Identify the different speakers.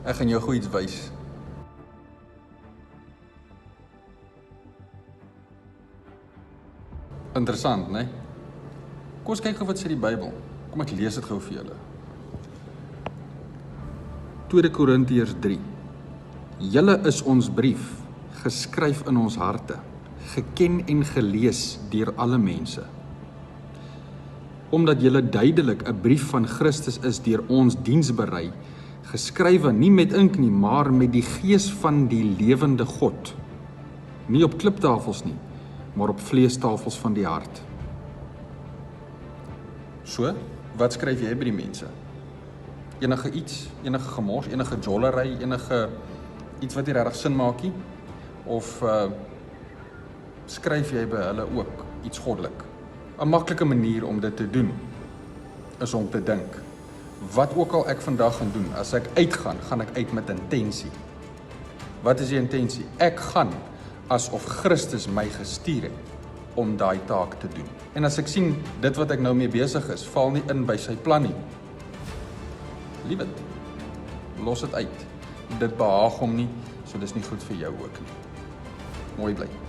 Speaker 1: Ek gaan jou gou iets wys. Interessant, né? Kom ons kyk gou wat sê die Bybel. Kom ek lees dit gou vir julle. 2 Korintiërs 3. Julle is ons brief, geskryf in ons harte, geken en gelees deur alle mense. Omdat julle duidelik 'n brief van Christus is deur ons diens berei, geskrywe nie met ink nie, maar met die gees van die lewende God. Nie op kliptafels nie, maar op vleestafels van die hart. So, wat skryf jy by die mense? Enige iets, enige gemors, enige jollery, enige iets wat nie regtig sin maak nie? Of skryf jy by hulle ook iets goddelik? 'n Maklike manier om dit te doen is om te dink, wat ook al ek vandag gaan doen, as ek uitgaan, gaan ek uit met intensie. Wat is die intensie? Ek gaan asof Christus my gestuur het om daai taak te doen. En as ek sien, dit wat ek nou mee besig is, val nie in by sy plan nie. Leave it. Los dit uit. Dit behaag hom nie, so dis nie goed vir jou ook nie. Mooi bly.